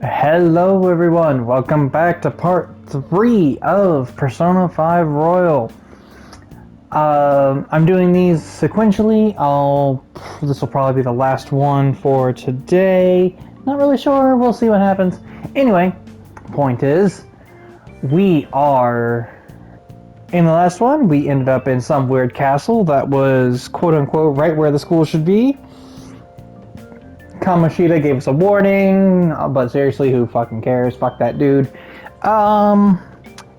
Hello everyone, welcome back to part 3 of Persona 5 Royal. I'm doing these sequentially. This will probably be the last one for today. Not really sure, we'll see what happens. Anyway, point is, we are... In the last one, we ended up in some weird castle that was quote-unquote right where the school should be. Kamoshida gave us a warning, but seriously, who fucking cares? Fuck that dude.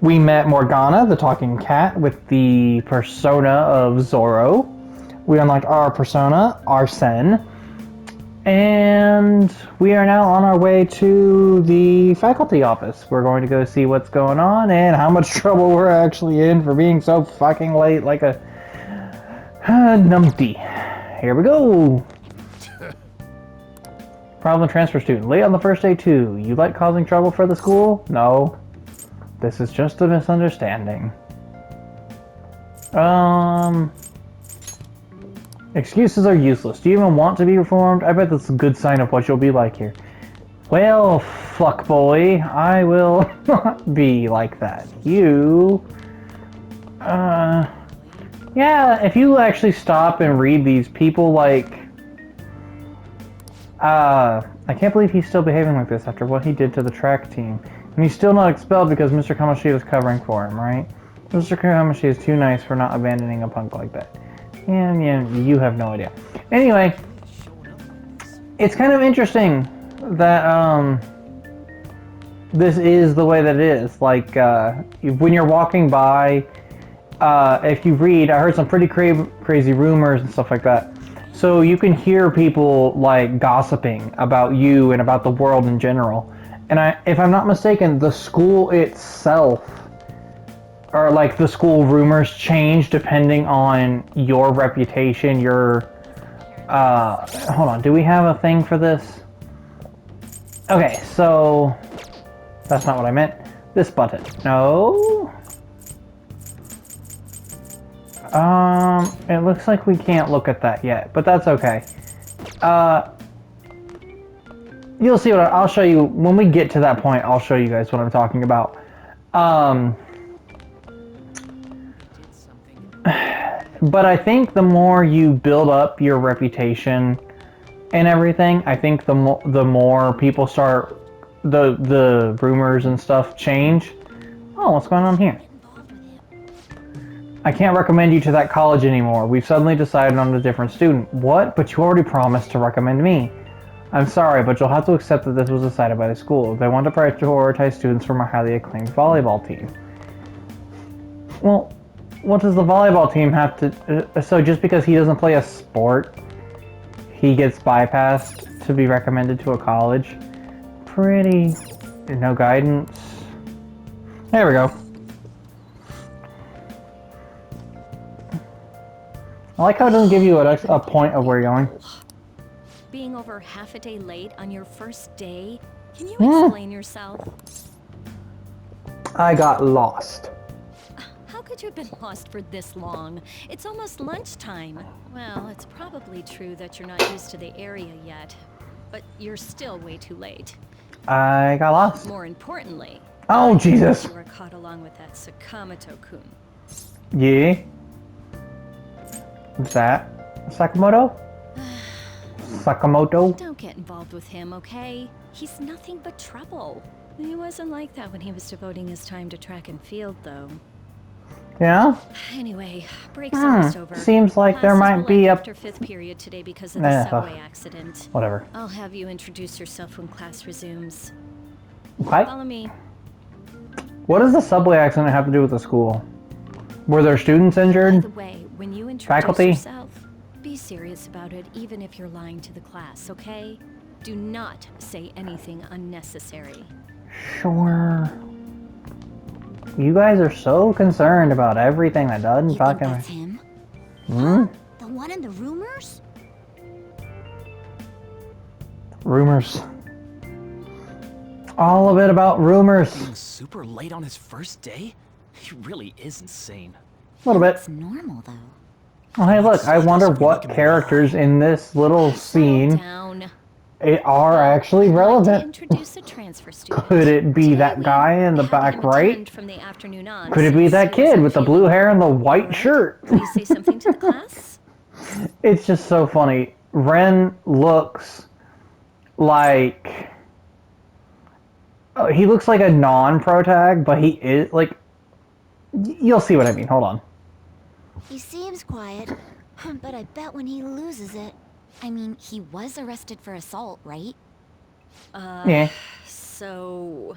We met Morgana, the talking cat, with the persona of Zoro. We unlocked our persona, Arsene. And we are now on our way to the faculty office. We're going to go see what's going on and how much trouble we're actually in for being so fucking late like a numpty. Here we go. Problem transfer student. Late on the first day too. You like causing trouble for the school? No. This is just a misunderstanding. Excuses are useless. Do you even want to be reformed? I bet that's a good sign of what you'll be like here. Well, fuck boy. I will not be like that. You... Yeah, if you actually stop and read these people, like... I can't believe he's still behaving like this after what he did to the track team. And he's still not expelled because Mr. Kamoshida is covering for him, right? Mr. Kamoshida is too nice for not abandoning a punk like that. Yeah, you have no idea. Anyway, it's kind of interesting that, this is the way that it is. Like, when you're walking by, if you read, I heard some pretty crazy rumors and stuff like that. So you can hear people, like, gossiping about you and about the world in general. And if I'm not mistaken, the school itself, or like the school rumors change depending on your reputation, your, hold on, do we have a thing for this? Okay, so, that's not what I meant. This button. No. It looks like we can't look at that yet, but that's okay. You'll see what I'll show you when we get to that point. I'll show you guys what I'm talking about. But I think the more you build up your reputation and everything, I think the more people start, the rumors and stuff change. Oh, what's going on here? I can't recommend you to that college anymore. We've suddenly decided on a different student. What? But you already promised to recommend me. I'm sorry, but you'll have to accept that this was decided by the school. They want to prioritize students from a highly acclaimed volleyball team. Well, what does the volleyball team have to... so just because he doesn't play a sport, he gets bypassed to be recommended to a college? Pretty... no guidance. There we go. I like how it doesn't give you a point of where you're going. Being over half a day late on your first day? Can you explain yourself? I got lost. How could you have been lost for this long? It's almost lunchtime. Well, it's probably true that you're not used to the area yet, but you're still way too late. I got lost. More importantly, oh Jesus! You were caught along with that Sakamoto-kun. Yeah. What's that? Sakamoto? Sakamoto? Don't get involved with him, okay? He's nothing but trouble. He wasn't like that when he was devoting his time to track and field, though. Yeah? Anyway, break's almost over. Seems like there might be a... after 5th period today because of the subway accident. Whatever. I'll have you introduce yourself when class resumes. What? Follow me. What does the subway accident have to do with the school? Were there students injured? By the way, when you introduce Faculty? yourself, be serious about it, even if you're lying to the class, okay? Do not say anything unnecessary. Sure. You guys are so concerned about everything that doesn't fucking... That's him? Hmm? The one in the rumors? Rumors. All of it about rumors. Being super late on his first day? He really is insane. A little bit. It's normal, though. Oh, hey, look, I wonder what characters in this little scene... Down. are actually I'd like to relevant. introduce a transfer student. Could it be Today that we guy in the have back him right? attend from the afternoon on, Could it be since that he was kid with the blue feeling- hair and the All white right, shirt? Please say something to the class. It's just so funny. Ren looks like he looks like a non-protag, but he is like. You'll see what I mean. Hold on. He seems quiet, but I bet when he loses it. I mean, he was arrested for assault, right? Yeah. So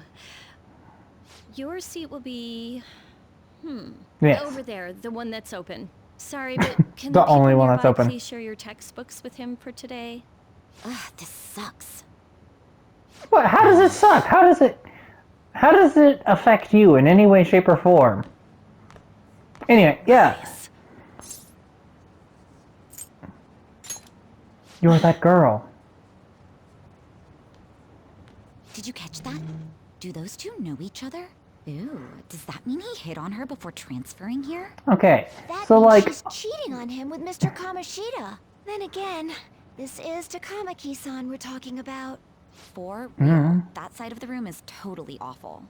your seat will be Yes. over there, the one that's open. Sorry, but can The the people only one nearby that's open. please share your textbooks with him for today? Ugh, this sucks. What? How does it suck? How does it affect you in any way, shape, or form? Anyway, yeah. Nice. You're that girl. Did you catch that? Do those two know each other? Ooh, does that mean he hit on her before transferring here? Okay. That So means like, she's cheating on him with Mr. Kamoshida. Then again, this is Takamaki-san we're talking about. For real, that side of the room is totally awful.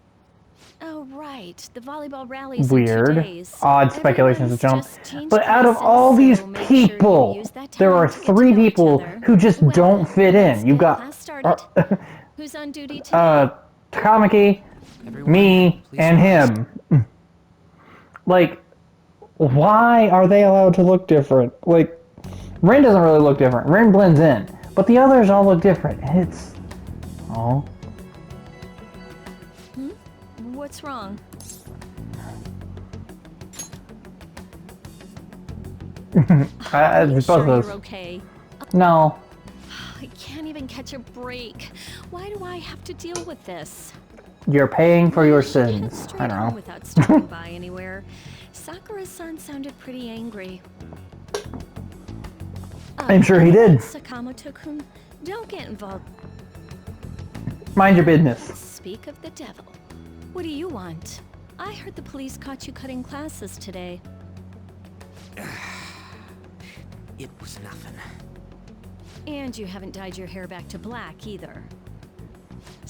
Oh, right. The volleyball rally's in 2 weird, days. odd speculations to jump. Everyone's just changed But out of classes, all these so make sure you people, use that there time are to get to 3 know each people other. who just Well, don't fit let's in. You get got class started. Who's on duty today? Takamaki, Everyone, me, please and rise. him. Like, why are they allowed to look different? Like, Ren doesn't really look different. Ren blends in, but the others all look different. It's oh. What's wrong? Are you Both sure of you're those. okay? No, I can't even catch a break. Why do I have to deal with this? you're paying for your Head sins. straight I don't home know. without stopping by anywhere. Sakura-san sounded pretty angry. I'm sure he did. Sakamoto-kun, don't get involved. Mind your business. Speak of the devil. What do you want? I heard the police caught you cutting classes today. It was nothing. And you haven't dyed your hair back to black either.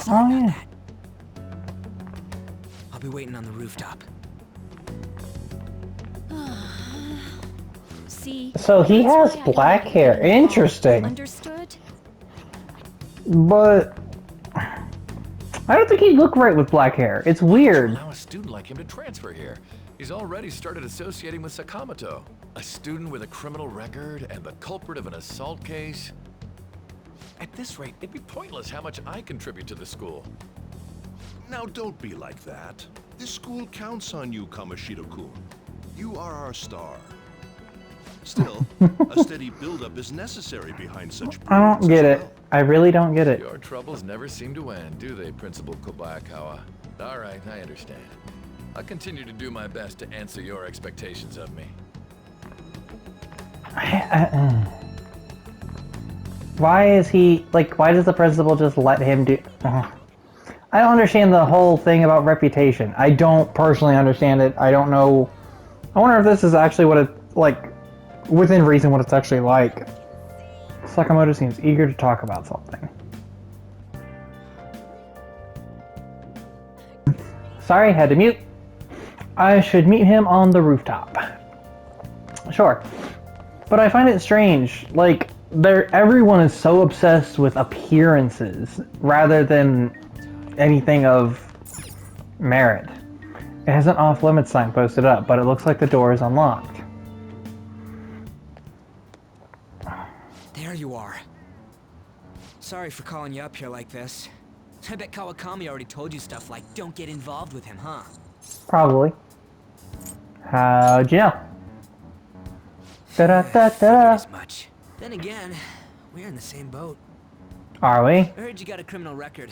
Oh yeah. I'll be waiting on the rooftop. See? So he that's has why I don't black get hair. involved. Interesting. Understood? But I don't think he'd look right with black hair. It's weird. Allow a student like him to transfer here. He's already started associating with Sakamoto, a student with a criminal record and the culprit of an assault case. At this rate, it'd be pointless how much I contribute to the school. Now don't be like that. This school counts on you, Kamoshida-kun. You are our star. Still, a steady buildup is necessary behind such I don't brilliance get as it. well. I really don't get it. Your troubles never seem to end, do they, Principal Kobayakawa? All right, I understand. I'll continue to do my best to answer your expectations of me. Why is he like? Why does the principal just let him do? I don't understand the whole thing about reputation. I don't personally understand it. I don't know. I wonder if this is actually what it like, within reason, what it's actually like. Sakamoto seems eager to talk about something. Sorry, had to mute. I should meet him on the rooftop. Sure. But I find it strange, like, everyone is so obsessed with appearances rather than anything of merit. It has an off-limits sign posted up, but it looks like the door is unlocked. There you are. Sorry for calling you up here like this. I bet Kawakami already told you stuff like, don't get involved with him, huh? Probably. How'd you know? Figured Da-da-da-da. as much. Then again, we're in the same boat. Are we? I heard you got a criminal record.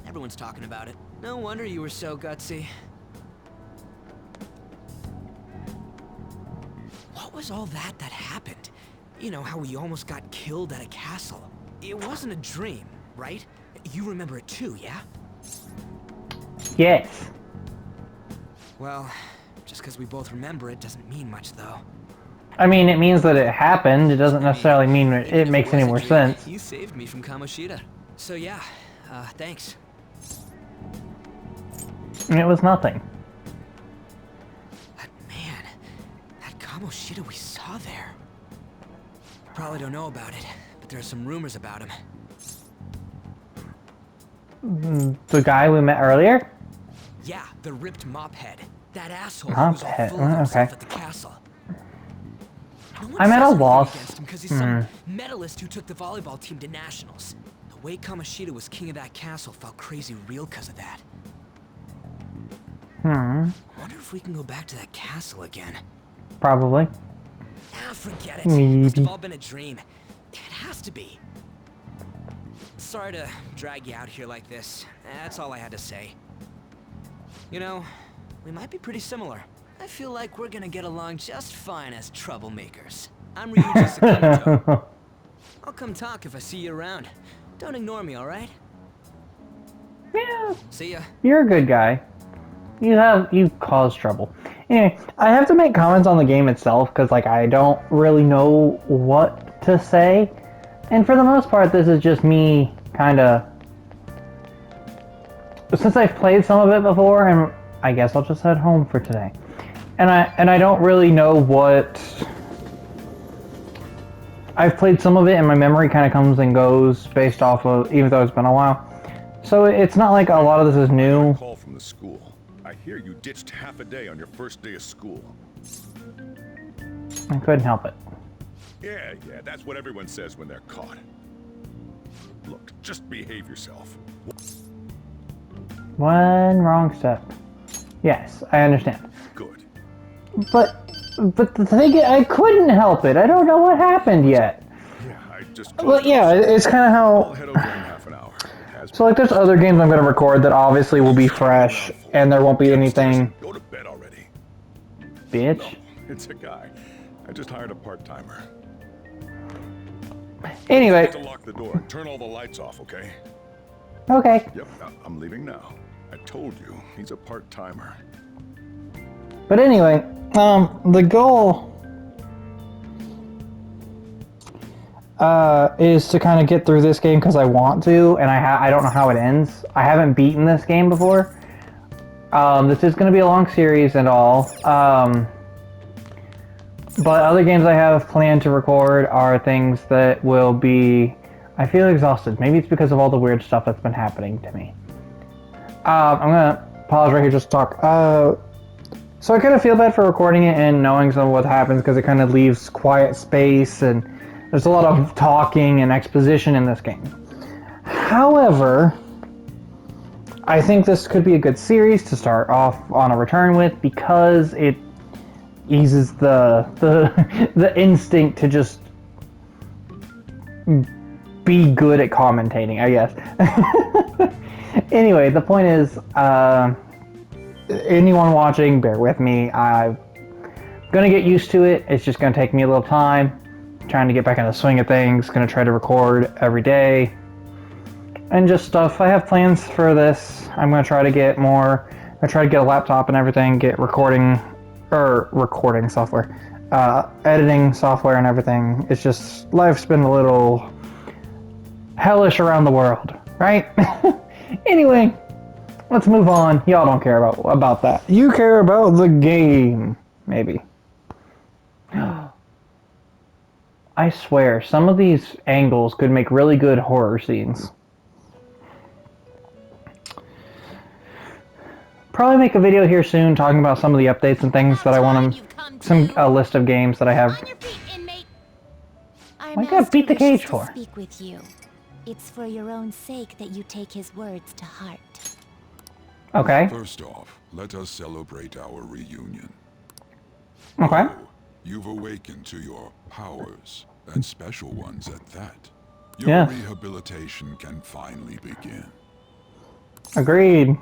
Everyone's talking about it. No wonder you were so gutsy. What was all that happened? You know, how we almost got killed at a castle. It wasn't a dream, right? You remember it too, yeah? Yes. Well, just because we both remember it doesn't mean much, though. I mean, it means that it happened. It doesn't necessarily mean Even it if makes was any a more dream, sense. You saved me from Kamoshida. So yeah, thanks. It was nothing. That man, that Kamoshida we saw there. You probably don't know about it, but there are some rumors about him. The guy we met earlier? Yeah, the ripped mop head. That asshole who was all Mophead, full of himself okay. at the castle. No one I'm at says a anything loss. against him because he's some medalist who took the volleyball team to nationals. The way Kamoshida was king of that castle felt crazy real because of that. I wonder if we can go back to that castle again. Probably. Ah, forget it. Maybe. Must have all been a dream. It has to be. Sorry to drag you out here like this. That's all I had to say. You know, we might be pretty similar. I feel like we're gonna get along just fine as troublemakers. I'm Ryuji Sakamoto. I'll come talk if I see you around. Don't ignore me, alright? Yeah, See ya. you're a good guy. You cause trouble. Anyway, I have to make comments on the game itself because like I don't really know what to say. And for the most part, this is just me kind of... Since I've played some of it before, and I guess I'll just head home for today. And I don't really know what... I've played some of it and my memory kind of comes and goes based off of, even though it's been a while. So it's not like a lot of this is new. Call from the school. I hear you ditched half a day on your first day of school. I couldn't help it. Yeah, that's what everyone says when they're caught. Look, just behave yourself. One wrong step. Yes, I understand. Good. But the thing is, I couldn't help it. I don't know what happened yet. Yeah, I just... Well, yeah, it's kind of I'll how... head over in half an hour. So like there's other games I'm going to record that obviously will be fresh, and there won't be anything... Go to bed already. Bitch. No, it's a guy. I just hired a part-timer. Anyway. To lock the door and turn all the lights off, okay? Okay. Yep, I'm leaving now. I told you, he's a part-timer. But anyway, the goal is to kind of get through this game because I want to, and I don't know how it ends. I haven't beaten this game before. This is going to be a long series and all. But other games I have planned to record are things that will be... I feel exhausted. Maybe it's because of all the weird stuff that's been happening to me. I'm going to pause right here just to talk. So I kind of feel bad for recording it and knowing some of what happens because it kind of leaves quiet space and there's a lot of talking and exposition in this game. However, I think this could be a good series to start off on a return with because it eases the instinct to just be good at commentating, I guess. Anyway, the point is, anyone watching, bear with me. I'm gonna get used to it. It's just gonna take me a little time. Trying to get back in the swing of things. Gonna try to record every day. And just stuff. I have plans for this. I'm gonna try to get more. I try to get a laptop and everything. Get recording software. Editing software and everything. It's just, life's been a little hellish around the world, right? Anyway, let's move on. Y'all don't care about that. You care about the game, maybe. I swear, some of these angles could make really good horror scenes. Probably make a video here soon talking about some of the updates and things that I want to... a list of games that I have. On your feet, inmate. Our Why you gotta master beat the wishes cage to for? speak with you. It's for your own sake that you take his words to heart. Okay. First off, let us celebrate our reunion. Okay. Oh, you've awakened to your powers, and special ones at that. Your Yes. rehabilitation can finally begin. Agreed.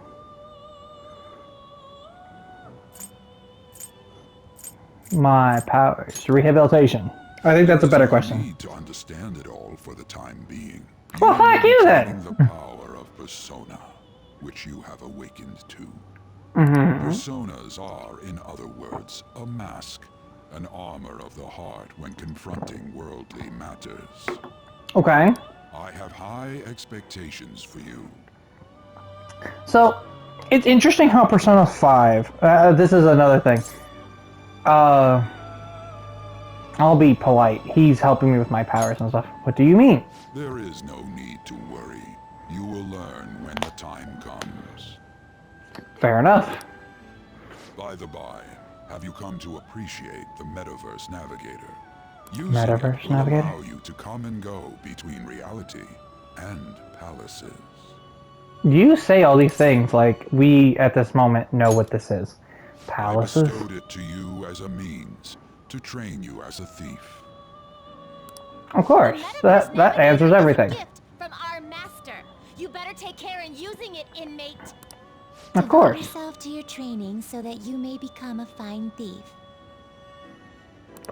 My powers. Rehabilitation. I think that's a better You question. need to understand it all for the time being. Well, You fuck will you be then. training the power of persona, which you have awakened to. Mm-hmm. Personas are, in other words, a mask, an armor of the heart when confronting worldly matters. Okay. I have high expectations for you. So, it's interesting how Persona 5, this is another thing. I'll be polite. He's helping me with my powers and stuff. What do you mean? There is no need to worry. You will learn when the time comes. Fair enough. By the by, have you come to appreciate the Metaverse Navigator? Using Metaverse it will Navigator? allow you to come and go between reality and palaces. You say all these things like we, at this moment, know what this is. I Palaces? bestowed it to you as a means to train you as a thief. Of course. That answers everything. Gift from our master. You better take care in using it, inmate. Of course. Devote yourself to your training so that you may become a fine thief.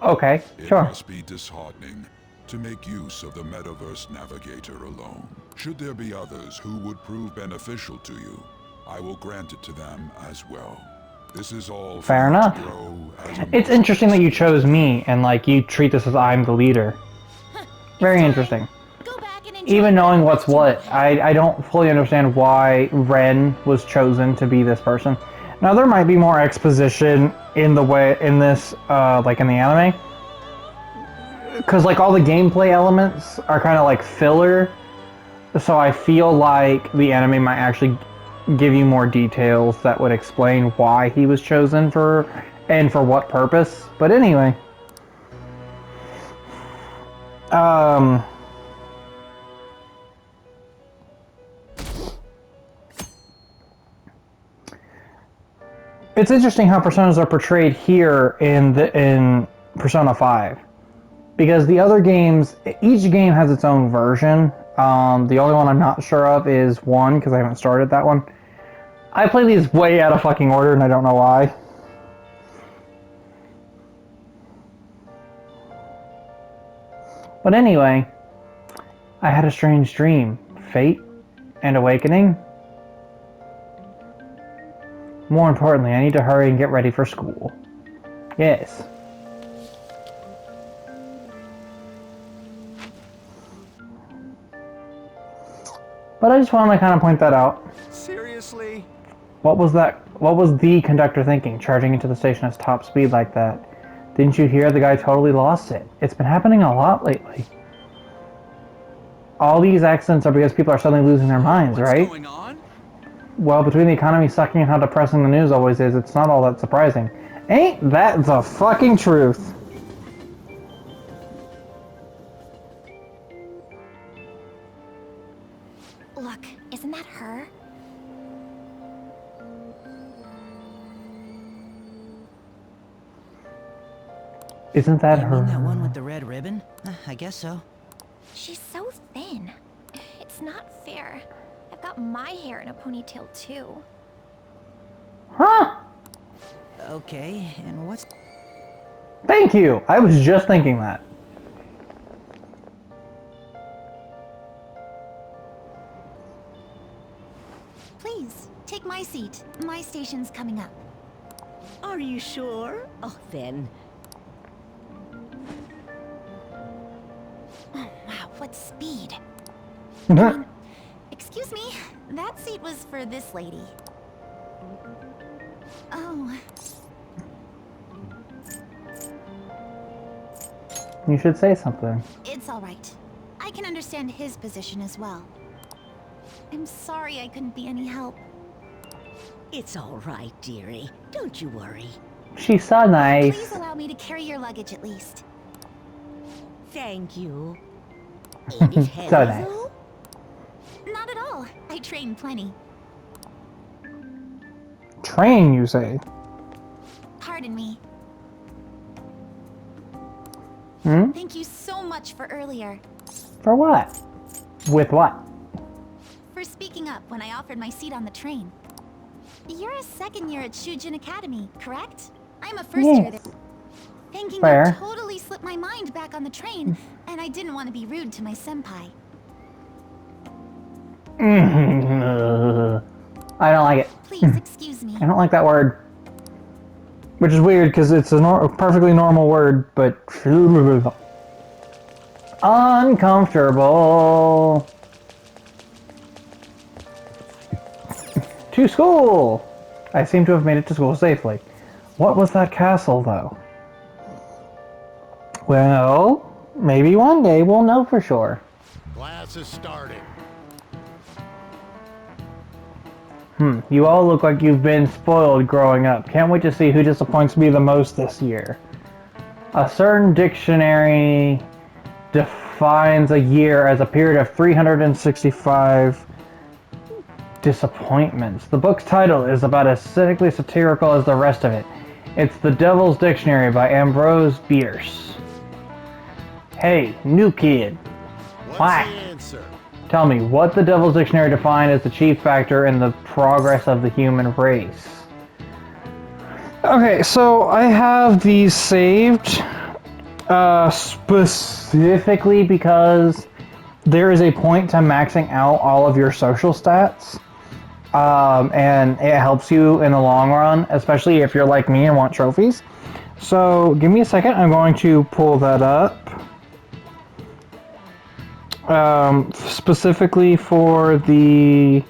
Okay, It sure. must be disheartening to make use of the Metaverse Navigator alone. Should there be others who would prove beneficial to you, I will grant it to them as well. This is all for Fair you enough. to grow as a It's interesting that you chose me and like you treat this as I'm the leader. Very interesting. Go back and enjoy Even knowing whatever what's what, rest you may have. I don't fully understand why Ren was chosen to be this person. Now there might be more exposition in this like in the anime, because like all the gameplay elements are kind of like filler. So I feel like the anime might actually give you more details that would explain why he was chosen for and for what purpose. But anyway, it's interesting how personas are portrayed here in Persona 5. Because the other games, each game has its own version. The only one I'm not sure of is 1, because I haven't started that one. I play these way out of fucking order, and I don't know why. But anyway, I had a strange dream. Fate and awakening. More importantly, I need to hurry and get ready for school. Yes. But I just want to kind of point that out. Seriously? What was that? What was the conductor thinking, charging into the station at top speed like that? Didn't you hear the guy totally lost it? It's been happening a lot lately. All these accidents are because people are suddenly losing their minds, What's right? going on? Well, between the economy sucking and how depressing the news always is, it's not all that surprising. Ain't that the fucking truth? Look, isn't that her? Isn't that You her? mean that one with the red ribbon? I guess so. She's so thin. It's not fair. I've got my hair in a ponytail too. Huh? Okay, and what's... Thank you. I was just thinking that. Please, take my seat. My station's coming up. Are you sure? Oh, then. Oh, wow, what speed. Excuse me, that seat was for this lady. Oh, You should say something. it's all right. I can understand his position as well. I'm sorry I couldn't be any help. It's all right, dearie. Don't you worry. She's so nice. Please allow me to carry your luggage at least. Thank you. Ain't it heavy, So nice. though? Not at all. I train plenty. Train, you say? Pardon me. Hmm? Thank you so much for earlier. For what? With what? For speaking up when I offered my seat on the train. You're a second year at Shujin Academy, correct? I'm a first year there. Thinking Fair. you totally slipped my mind back on the train, and I didn't want to be rude to my senpai. I don't like it. Please excuse me. I don't like that word. Which is weird because it's a perfectly normal word, but uncomfortable. To school! I seem to have made it to school safely. What was that castle, though? Well, maybe one day we'll know for sure. Class is starting. You all look like you've been spoiled growing up. Can't wait to see who disappoints me the most this year. A certain dictionary defines a year as a period of 365 disappointments. The book's title is about as cynically satirical as the rest of it. It's The Devil's Dictionary by Ambrose Bierce. Hey, new kid. What's Why? the answer? Tell me, what the Devil's Dictionary defined as the chief factor in the progress of the human race? Okay, so I have these saved specifically because there is a point to maxing out all of your social stats. And it helps you in the long run, especially if you're like me and want trophies. So give me a second, I'm going to pull that up. Specifically for the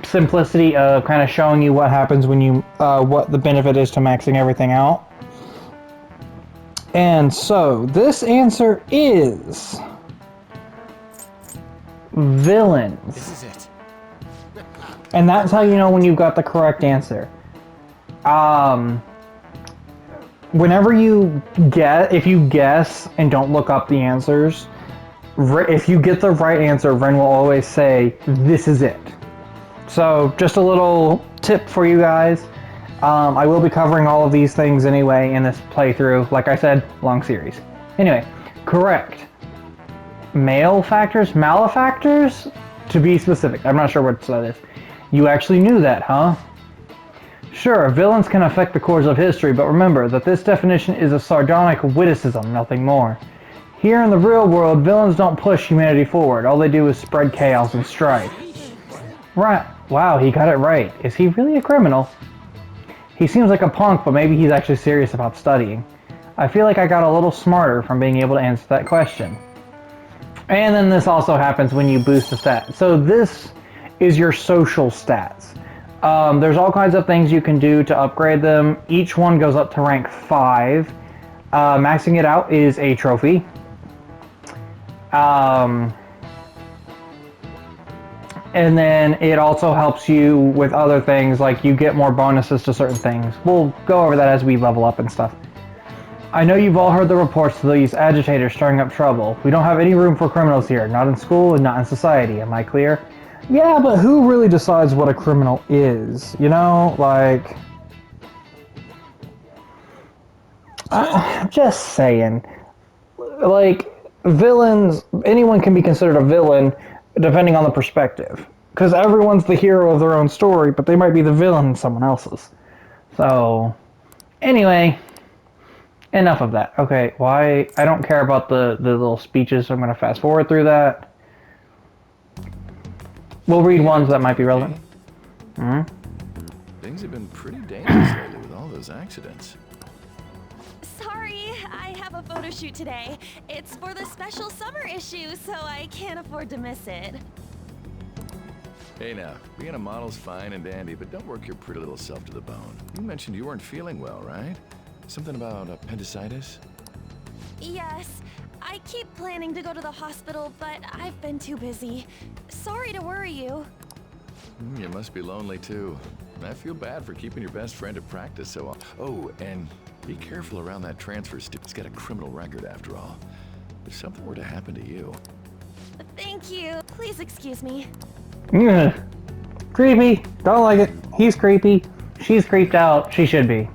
simplicity of kind of showing you what happens when you, what the benefit is to maxing everything out. And so this answer is villains. This is it. And that's how you know when you've got the correct answer. Whenever you if you guess and don't look up the answers, if you get the right answer, Ren will always say, this is it. So just a little tip for you guys. I will be covering all of these things anyway in this playthrough. Like I said, long series. Anyway, correct. Malefactors, to be specific. I'm not sure what that is. You actually knew that, huh? Sure, villains can affect the course of history, but remember that this definition is a sardonic witticism, nothing more. Here in the real world, villains don't push humanity forward. All they do is spread chaos and strife. Right. Wow, he got it right. Is he really a criminal? He seems like a punk, but maybe he's actually serious about studying. I feel like I got a little smarter from being able to answer that question. And then this also happens when you boost a stat. So this is your social stats. There's all kinds of things you can do to upgrade them. Each one goes up to rank 5. Maxing it out is a trophy. And then it also helps you with other things, like you get more bonuses to certain things. We'll go over that as we level up and stuff. I know you've all heard the reports of these agitators stirring up trouble. We don't have any room for criminals here, not in school and not in society, am I clear? Yeah, but who really decides what a criminal is? You know, like... I'm just saying. Like, villains, anyone can be considered a villain depending on the perspective. Because everyone's the hero of their own story, but they might be the villain in someone else's. So, anyway, enough of that. Okay, why? I don't care about the little speeches, so I'm going to fast forward through that. We'll read ones that might be relevant. Things have been pretty dangerous lately with all those accidents. Sorry, I have a photo shoot today. It's for the special summer issue, so I can't afford to miss it. Hey now, being a model's fine and dandy, but don't work your pretty little self to the bone. You mentioned you weren't feeling well, right? Something about appendicitis? Yes, I keep planning to go to the hospital, but I've been too busy. Sorry to worry you. You must be lonely too. I feel bad for keeping your best friend at practice so long. Oh, and be careful around that transfer student. He's got a criminal record after all. If something were to happen to you. Thank you. Please excuse me. Creepy. Don't like it. He's creepy. She's creeped out. She should be.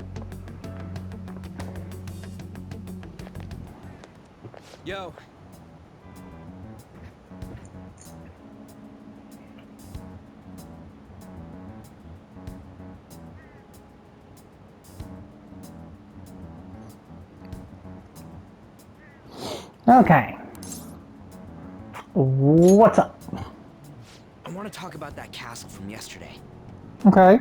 Yo. Okay. What's up? I want to talk about that castle from yesterday. Okay.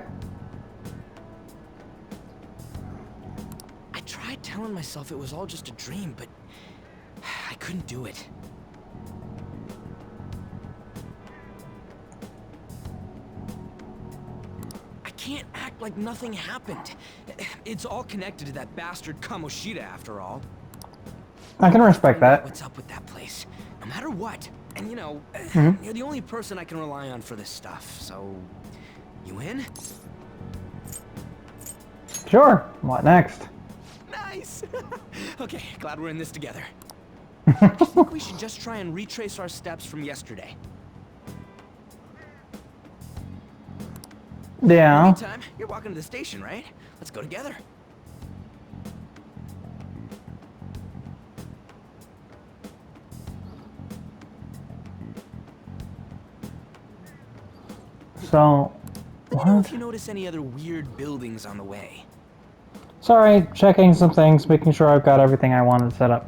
telling myself it was all just a dream, but I couldn't do it. I can't act like nothing happened. It's all connected to that bastard Kamoshida, after all. I can respect that. What's up with that place? No matter what. And you know, Mm-hmm. you're the only person I can rely on for this stuff, so... You in? Sure. What next? Nice! Okay, glad we're in this together. I think we should just try and retrace our steps from yesterday. Yeah. Meantime, you're walking to the station, right? Let's go together. So, Let me know what? if you notice any other weird buildings on the way. Sorry, checking some things, making sure I've got everything I wanted set up.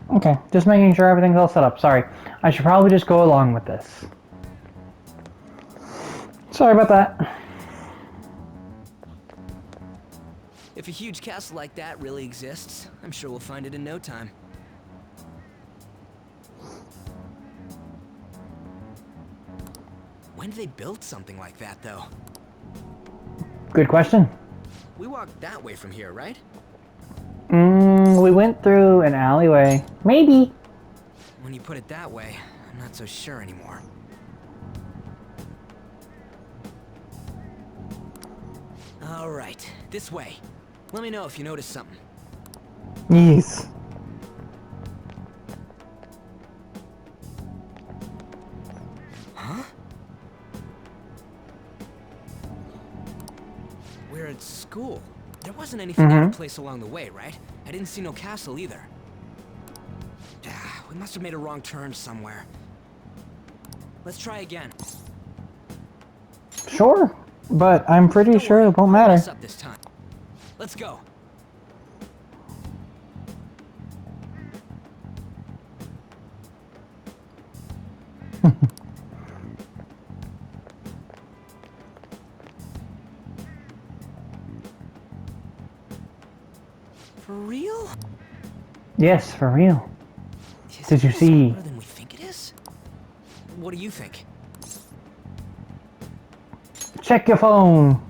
Okay, just making sure everything's all set up. Sorry, I should probably just go along with this. Sorry about that. If a huge castle like that really exists, I'm sure we'll find it in no time. When did they build something like that, though? Good question. We walked that way from here, right? We went through an alleyway. Maybe. When you put it that way, I'm not so sure anymore. All right, this way. Let me know if you notice something. Yes. Huh? We're at school. There wasn't anything out of place along the way, right? I didn't see no castle either. We must have made a wrong turn somewhere. Let's try again. Sure, but I'm pretty Don't sure worry, it won't we'll matter. mess up this time. Let's go. For real? Yes, for real. Is Did you it see? smaller than we think it is? What do you think? Check your phone.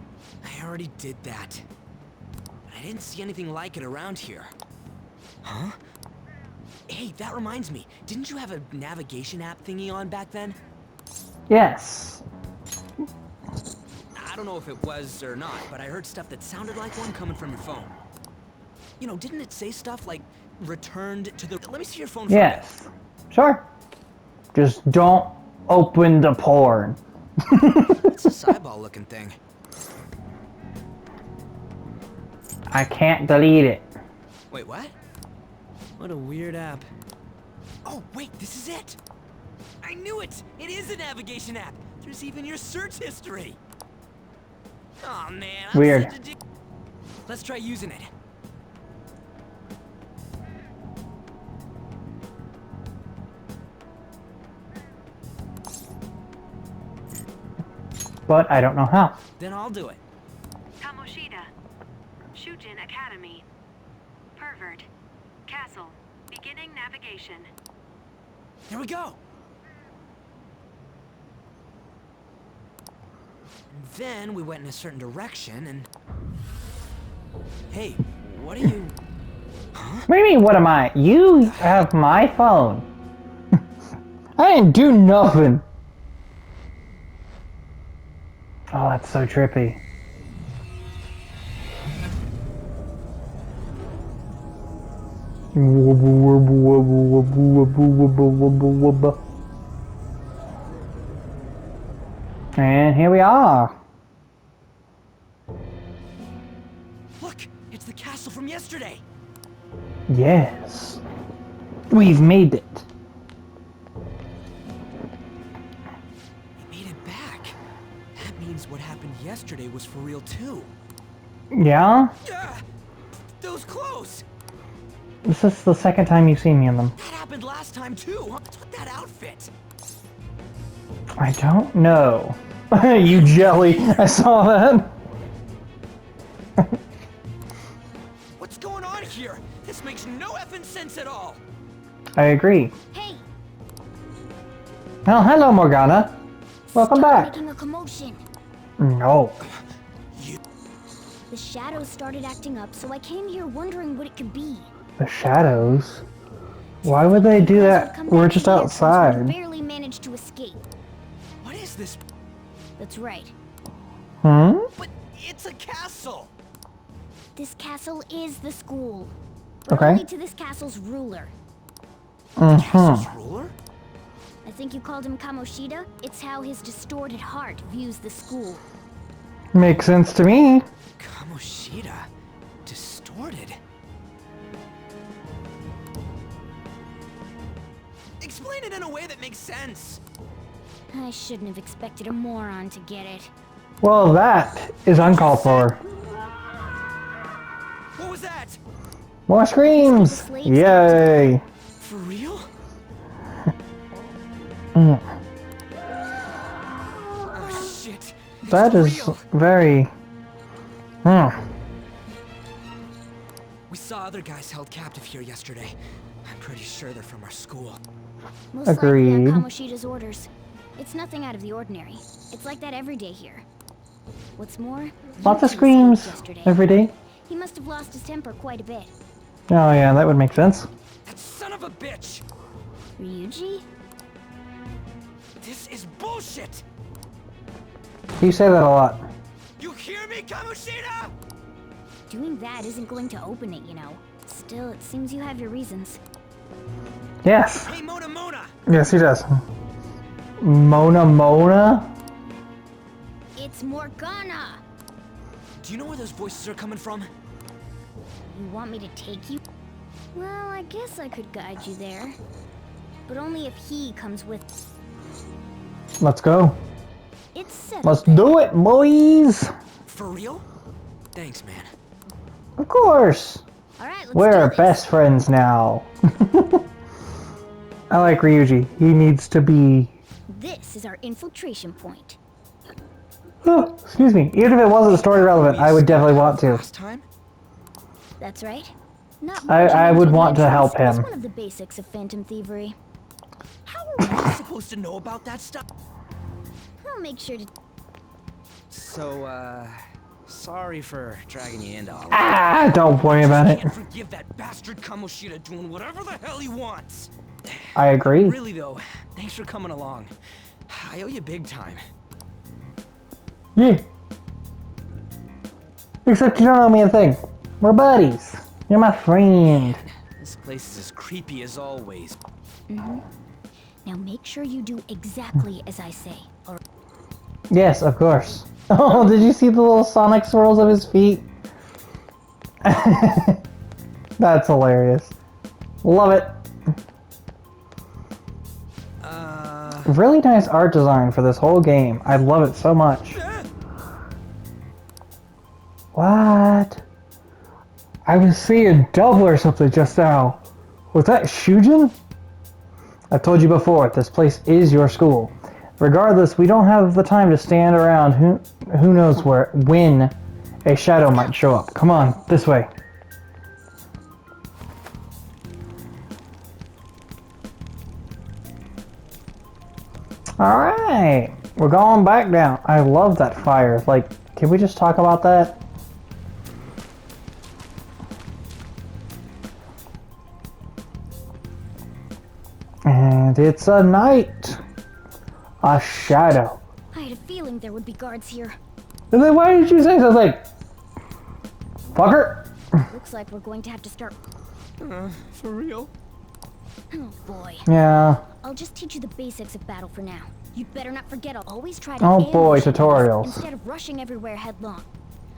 I already did that. But I didn't see anything like it around here. Huh? Hey, that reminds me. Didn't you have a navigation app thingy on back then? Yes. I don't know if it was or not, but I heard stuff that sounded like one coming from your phone. You know, didn't it say stuff like returned to the... Let me see your phone for a bit. Yes. Sure. Just don't open the porn. It's a sideball looking thing. I can't delete it. Wait, what? What a weird app. Oh, wait, this is it! I knew it! It is a navigation app! There's even your search history! Oh man, I'm Weird. such a Let's try using it. But I don't know how. Then I'll do it. Kamoshida. Shujin Academy. Pervert. Castle. Beginning navigation. Here we go! And then we went in a certain direction and... Hey, what are you... Huh? What do you mean, what am I? You have my phone. I didn't do nothing. Oh, that's so trippy. And here we are. Look! It's the castle from yesterday! Yes. We've made it. We made it back. That means what happened yesterday was for real too. Yeah? Ah, those clothes! This is the second time you've seen me in them. That happened last time too. What's with that outfit? I don't know. You jelly. I saw that. What's going on here? This makes no effing sense at all. I agree. Hey, Oh, hello, Morgana. Welcome stop back. making a commotion. No. The shadows started acting up, so I came here wondering what it could be. The shadows? Why would they do that? We're just We outside. barely managed to escape. What is this? That's right. Hmm? But it's a castle. This castle is the school. But Okay. only to this castle's ruler. Castle's ruler? I think you called him Kamoshida. It's how his distorted heart views the school. Makes sense to me. Kamoshida. Distorted. Explain it in a way that makes sense. I shouldn't have expected a moron to get it. Well, that is uncalled for. What was that? More screams! Yay! For real? Mm. Oh shit. It's That for is real. very... Hmm. We saw other guys held captive here yesterday. I'm pretty sure they're from our school. Most likely on Agreed. Kamoshida's orders. It's nothing out of the ordinary. It's like that every day here. What's more, Lots of Yuki screams escaped yesterday. every day. He must have lost his temper quite a bit. Oh yeah, that would make sense. That son of a bitch! Ryuji? This is bullshit! You say that a lot. You hear me, Kamoshida? Doing that isn't going to open it, you know. Still, it seems you have your reasons. Yes. Hey, Mona Mona! Yes, he does. Mona Mona? It's Morgana! Do you know where those voices are coming from? You want me to take you? Well, I guess I could guide you there. But only if he comes with... Let's go. It's settled. Let's do it, boys! For real? Thanks, man. Of course! Alright, let's We're do this. best friends now. I like Ryuji. He needs to be... This is our infiltration point. Oh, excuse me. Even if it wasn't story relevant, I would definitely want to. Last time? That's right. Not I would want to help That's him. one of the basics of phantom thievery. How are we supposed to know about that stuff? I'll make sure to... So, sorry for dragging you into all of Ah, don't worry about I it. can't forgive that bastard Kamoshida doing whatever the hell he wants. I agree. Really though, thanks for coming along. I owe you big time. Yeah. Except you don't owe me a thing. We're buddies. You're my friend. This place is as creepy as always. Now make sure you do exactly as I say. Or Yes, of course. Oh, did you see the little sonic swirls of his feet? That's hilarious. Love it. Really nice art design for this whole game. I love it so much. What? I was seeing double or something just now. Was that Shujin? I've told you before, this place is your school. Regardless, we don't have the time to stand around. Who knows when a shadow might show up. Come on, this way. Alright, we're going back down. I love that fire. Like, can we just talk about that? And it's a night. A shadow. I had a feeling there would be guards here. And then why did you say something? Fucker. Looks like we're going to have to start... For real? Oh boy. Yeah. I'll just teach you the basics of battle for now. You'd better not forget I'll always try to Oh boy, ambush enemies tutorials. instead of rushing everywhere headlong.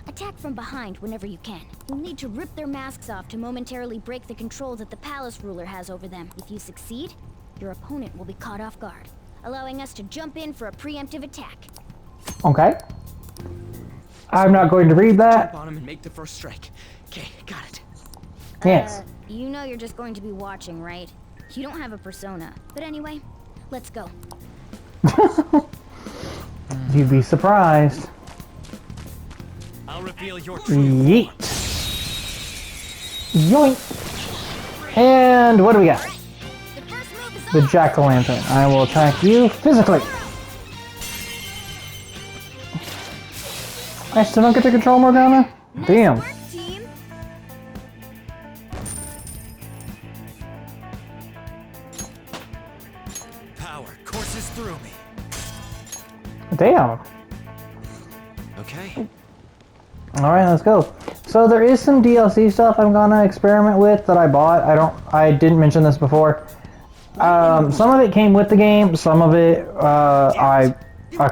Attack from behind whenever you can. You'll need to rip their masks off to momentarily break the control that the palace ruler has over them. If you succeed, your opponent will be caught off guard, allowing us to jump in for a preemptive attack. Okay. I'm not going to read that. Jump on him and make the first strike. Okay, got it. Yes. You know you're just going to be watching, right? You don't have a persona. But anyway, let's go. You'd be surprised. I'll reveal your true Yeet. Yoink. And what do we got? The first move is The jack-o'-lantern. I will attack you physically. I still don't get to control Morgana? Damn. Nice work, team. power courses through me. Damn. Okay. Alright, let's go. So there is some DLC stuff I'm gonna experiment with that I bought. I didn't mention this before. Some of it came with the game, some of it, a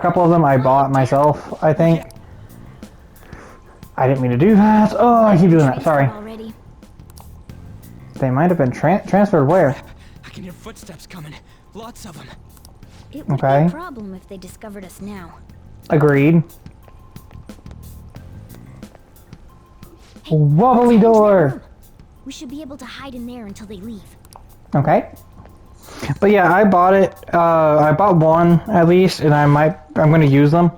couple of them I bought myself, I think. I didn't mean to do that. Oh, I keep doing that, sorry. Already. They might have been transferred where? I can hear footsteps coming. Lots of them. It would Okay. be a problem if they discovered us now. Agreed. Hey, Wobbly let's head into that door. room. We should be able to hide in there until they leave. Okay. But yeah, I bought it. I bought one at least, and I'm gonna use them.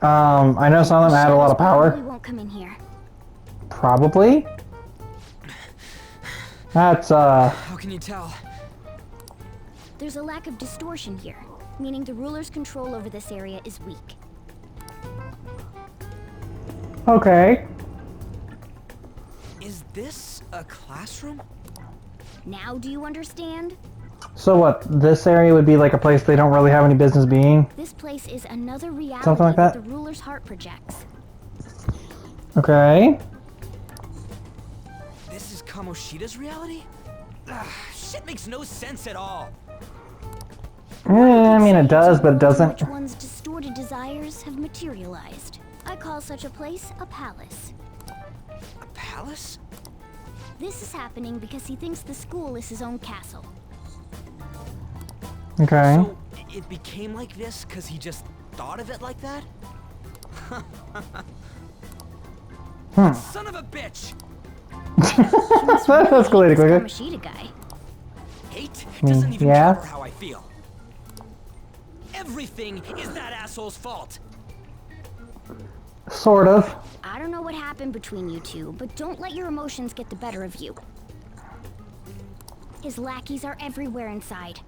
I know some of them add a lot of Probably power. won't come in here. Probably. That's How can you tell? There's a lack of distortion here, meaning the ruler's control over this area is weak. okay. Is this a classroom? Now do you understand? So what? This area would be like a place they don't really have any business being. This place is another reality Something like that? the ruler's heart projects. Okay. This is Kamoshida's reality? Ugh, shit makes no sense at all. I mean, it does, but it doesn't. Which one's distorted desires have materialized. I call such a place a palace. A palace? This is happening because he thinks the school is his own castle. Okay. So it became like this because he just thought of it like that? Son of a bitch! That escalated This quicker. Kamashita guy. Hate doesn't even yeah. cover how I feel. Everything is that asshole's fault. Sort of. I don't know what happened between you two, but don't let your emotions get the better of you. His lackeys are everywhere inside.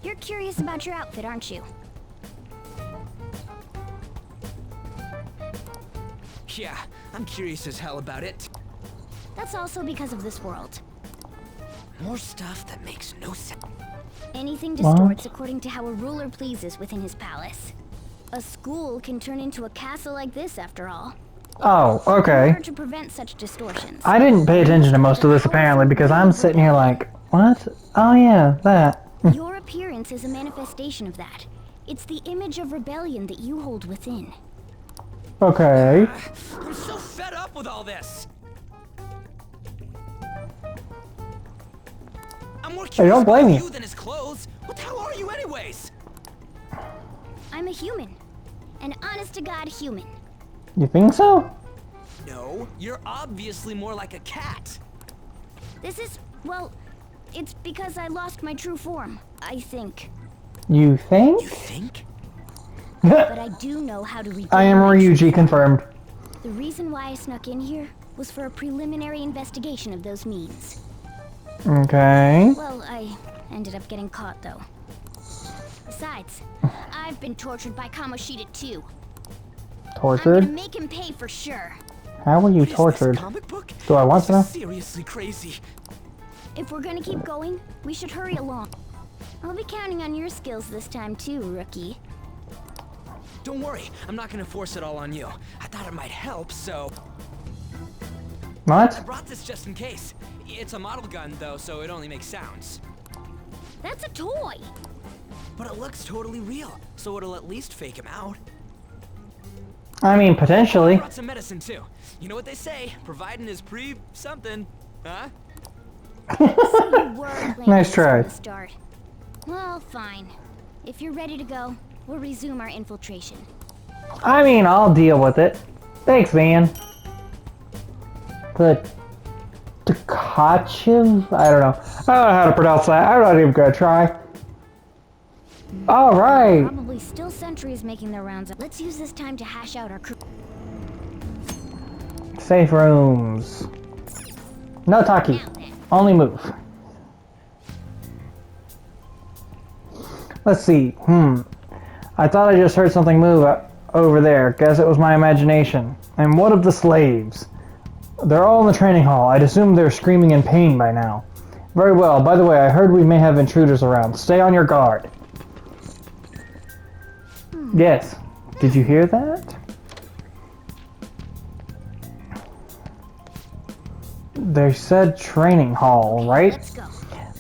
You're curious about your outfit, aren't you? Yeah, I'm curious as hell about it. That's also because of this world. More stuff that makes no sense. Anything distorts according to how a ruler pleases within his palace. A school can turn into a castle like this, after all. Oh, In okay. order to prevent such distortions. I didn't pay attention to most of this apparently because I'm sitting here like, what? Oh yeah, that. Your appearance is a manifestation of that. It's the image of rebellion that you hold within. Okay. I'm so fed up with all this. I'm more Hey, curious don't blame about me. you than his clothes. What the hell are you anyways? I'm a human. An honest-to-God human. You think so? No, you're obviously more like a cat. This is, well, it's because I lost my true form, I think. You think? You think? But I do know how to regain I am my true Ryuji form. confirmed. The reason why I snuck in here was for a preliminary investigation of those means. Okay. Well, I ended up getting caught, though. Besides, I've been tortured by Kamoshida too. I'm gonna Tortured? make him pay for sure. How were you What is this, tortured? comic book? Do I want This to know? is seriously crazy. If we're gonna keep going, we should hurry along. I'll be counting on your skills this time too, rookie. Don't worry, I'm not gonna force it all on you. I thought it might help, so I What? brought this just in case. It's a model gun though, so it only makes sounds. That's a toy! But it looks totally real, so it'll at least fake him out. I mean, I potentially. brought some medicine too. You know what they say, providing is something, huh? So you were playing Nice this try. from the start. Well, fine. If you're ready to go, we'll resume our infiltration. I mean, I'll deal with it. Thanks, man. Tkachev? I don't know. I don't know how to pronounce that. I'm not even gonna try. Alright. Probably still sentries making their rounds. Let's use this time to hash out our crew. Safe rooms. No talkie. Only move. Let's see. I thought I just heard something move over there. Guess it was my imagination. And what of the slaves? They're all in the training hall. I'd assume they're screaming in pain by now. Very well. By the way, I heard we may have intruders around. Stay on your guard. Yes. Did you hear that? They said training hall, right? Let's go.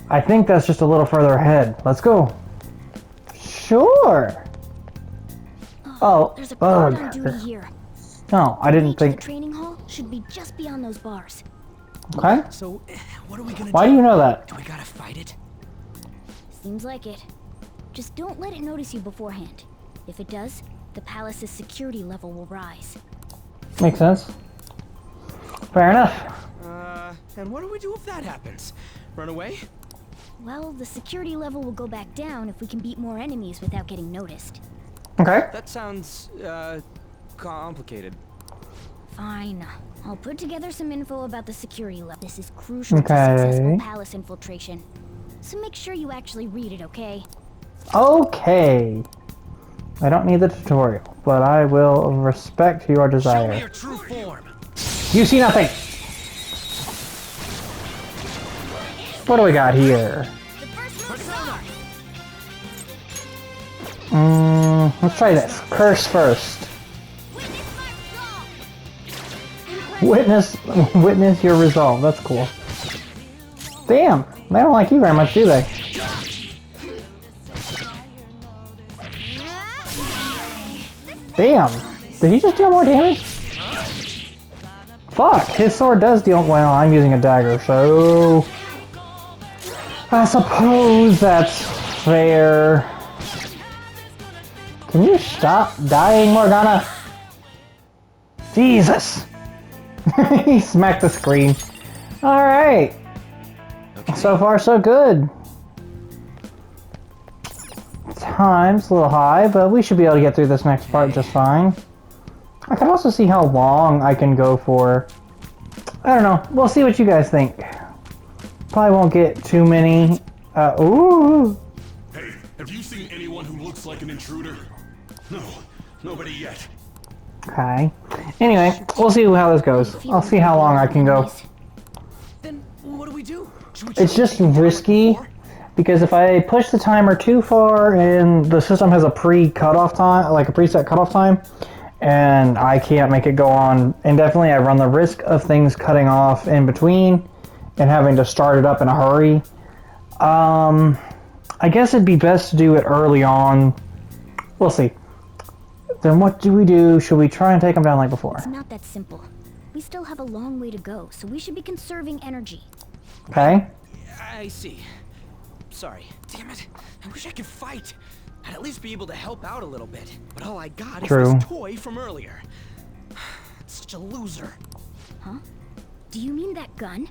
I think that's just a little further ahead. Let's go. Sure. Oh, There's a guard on bug. duty here. No, I didn't Reach the think. training hall should be just beyond those bars. Okay. So, what are we gonna Why do? do you know that? Do we gotta fight it? Seems like it. Just don't let it notice you beforehand. If it does, the palace's security level will rise. Makes sense. Fair enough. And what do we do if that happens? Run away? Well, the security level will go back down if we can beat more enemies without getting noticed. Okay. That sounds, complicated. Fine. I'll put together some info about the security level. This is crucial to successful palace infiltration. So make sure you actually read it, okay? Okay. I don't need the tutorial, but I will respect your Show me desire. your true form. You see nothing. What do we got here? The first move is Let's try this. Curse first. Witness your resolve. That's cool. Damn, they don't like you very much, do they? Damn, did he just deal more damage? Fuck, his sword does deal. Well, I'm using a dagger, so I suppose that's fair. Can you stop dying, Morgana? Jesus! He smacked the screen. Alright. So far, so good. Time's a little high, but we should be able to get through this next part just fine. I can also see how long I can go for. I don't know. We'll see what you guys think. Probably won't get too many. Ooh. Hey, have you seen anyone who looks like an intruder? No, nobody yet. Okay. Anyway, we'll see how this goes. I'll see how long I can go. Then what do we do? It's just risky because if I push the timer too far and the system has a pre-cutoff time, like a preset cutoff time, and I can't make it go on indefinitely, I run the risk of things cutting off in between and having to start it up in a hurry. I guess it'd be best to do it early on. We'll see. Then what do we do? Should we try and take them down like before? It's not that simple. We still have a long way to go, so we should be conserving energy. Okay. I see. Sorry. Damn it. I wish I could fight. I'd at least be able to help out a little bit. But all I got is this toy from earlier. It's such a loser. Huh? Do you mean that gun?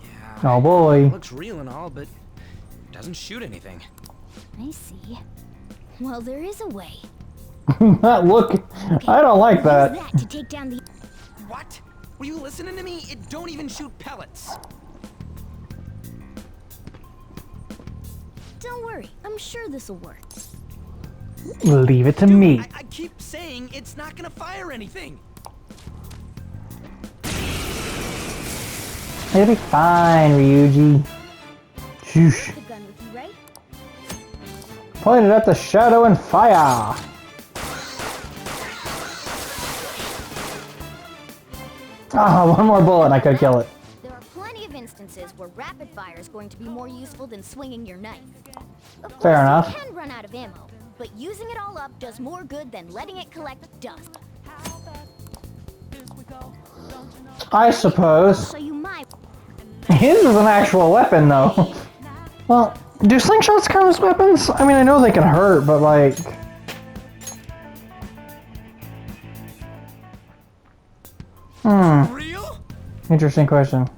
Yeah. Oh boy. It looks real and all, but it doesn't shoot anything. I see. Well, there is a way. Look, I don't like that. Use that to take down the... What? Were you listening to me? It don't even shoot pellets. Don't worry, I'm sure this'll work. Leave it to Dude, me. I keep saying it's not gonna fire anything. It'll be fine, Ryuji. Shoosh. The gun with you, right? Point it at the shadow and fire. Ah, one more bullet and I could kill it. There are plenty of instances where rapid fire is going to be more useful than swinging your knife. Of course, Fair enough. You can run out of ammo, but using it all up does more good than letting it collect dust. I suppose. So you might... His is an actual weapon, though. Well, do slingshots count as weapons? I mean, I know they can hurt, but like... Real? Interesting question.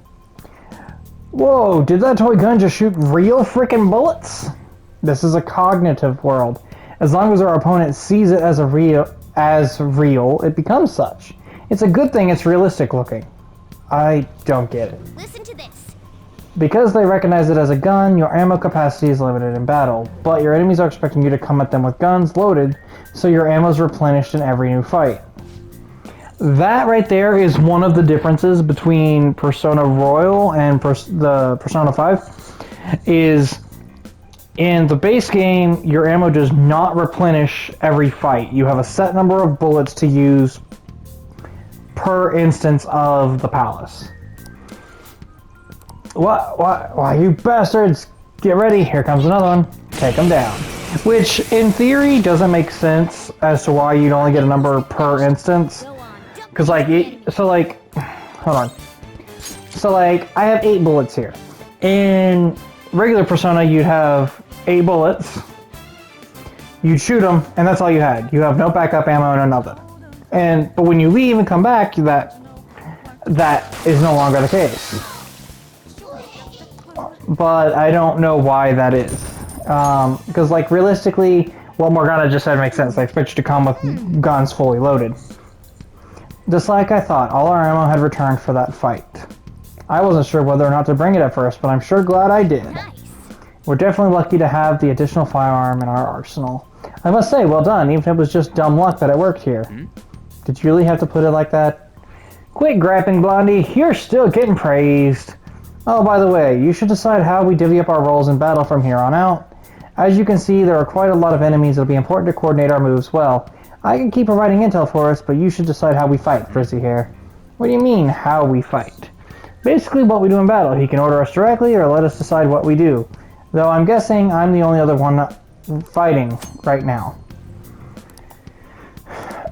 Whoa, did that toy gun just shoot real freaking bullets? This is a cognitive world. As long as our opponent sees it as real, it becomes such. It's a good thing it's realistic looking. I don't get it. Listen to this. Because they recognize it as a gun, your ammo capacity is limited in battle, but your enemies are expecting you to come at them with guns loaded, so your ammo is replenished in every new fight. That right there is one of the differences between Persona Royal and the Persona 5, is in the base game, your ammo does not replenish every fight. You have a set number of bullets to use per instance of the palace. Why, you bastards! Get ready, here comes another one. Take them down. Which, in theory, doesn't make sense as to why you'd only get a number per instance. Because, hold on. So, I have 8 bullets here. In regular Persona, you'd have 8 bullets. You'd shoot them, and that's all you had. You have no backup ammo, no nothing. But when you leave and come back, that is no longer the case. But I don't know why that is. Because, realistically, what Morgana just said makes sense. They expect you to come with guns fully loaded. Just like I thought, all our ammo had returned for that fight. I wasn't sure whether or not to bring it at first, but I'm sure glad I did. Nice. We're definitely lucky to have the additional firearm in our arsenal. I must say, well done, even if it was just dumb luck that it worked here. Did you really have to put it like that? Quit griping, Blondie. You're still getting praised. Oh, by the way, you should decide how we divvy up our roles in battle from here on out. As you can see, there are quite a lot of enemies. It'll be important to coordinate our moves well. I can keep providing intel for us, but you should decide how we fight, Frizzy here. What do you mean, how we fight? Basically what we do in battle. He can order us directly or let us decide what we do. Though I'm guessing I'm the only other one fighting right now.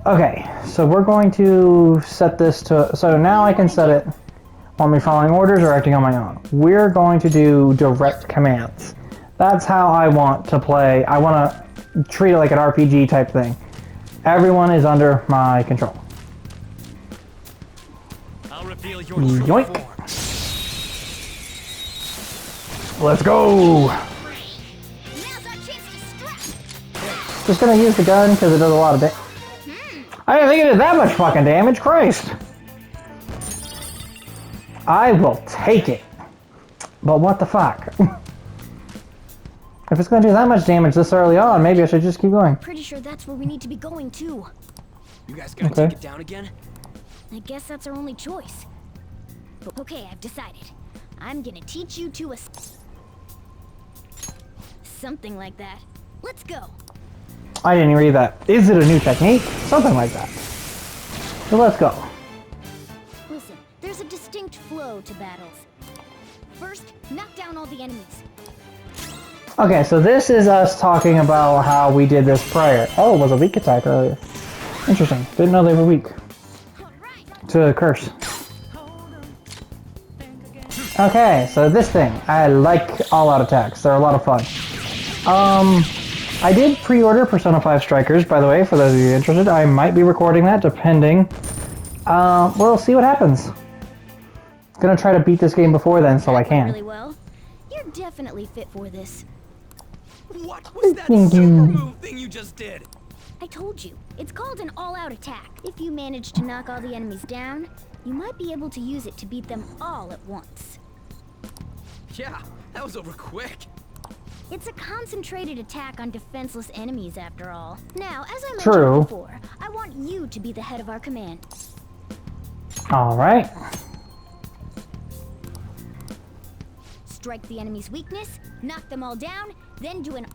Okay, so we're going to set this to... So now I can set it... Want me following orders or acting on my own? We're going to do direct commands. That's how I want to play. I want to treat it like an RPG type thing. Everyone is under my control. I'll reveal your Yoink. Let's go! Just gonna use the gun because it does a lot of damage. I didn't think it did that much fucking damage, Christ! I will take it. But what the fuck? If it's gonna do that much damage this early on, maybe I should just keep going. Pretty sure that's where we need to be going too. You guys gonna take it down again? I guess that's our only choice. Okay, I've decided. I'm gonna teach you to something like that. Let's go. I didn't read that. Is it a new technique? Something like that. So let's go. Listen, there's a distinct flow to battles. First, knock down all the enemies. Okay, so this is us talking about how we did this prior. Oh, it was a weak attack earlier. Interesting. Didn't know they were weak. To curse. Okay, so this thing. I like all-out attacks. They're a lot of fun. I did pre-order Persona 5 Strikers, by the way, for those of you interested. I might be recording that, depending. We'll see what happens. Gonna try to beat this game before then, so I can. Really well. You're definitely fit for this. What was that super move thing you just did? I told you, it's called an all-out attack. If you manage to knock all the enemies down, you might be able to use it to beat them all at once. Yeah, that was over quick. It's a concentrated attack on defenseless enemies, after all. Now, as I True. mentioned before, I want you to be the head of our command. Alright. Strike the enemy's weakness, knock them all down, then do an...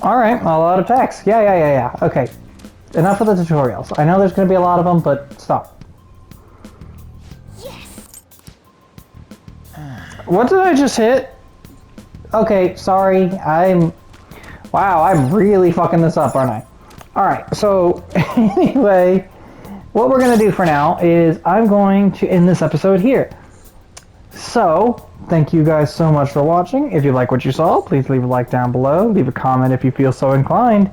Alright, a lot of attacks. Yeah. Okay. Enough of the tutorials. I know there's going to be a lot of them, but stop. Yes! What did I just hit? Okay, sorry. Wow, I'm really fucking this up, aren't I? Alright, so anyway, what we're going to do for now is I'm going to end this episode here. So, thank you guys so much for watching. If you like what you saw, please leave a like down below. Leave a comment if you feel so inclined.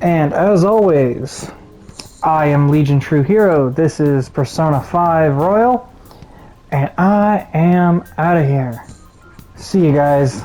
And as always, I am Legion True Hero. This is Persona 5 Royal. And I am out of here. See you guys.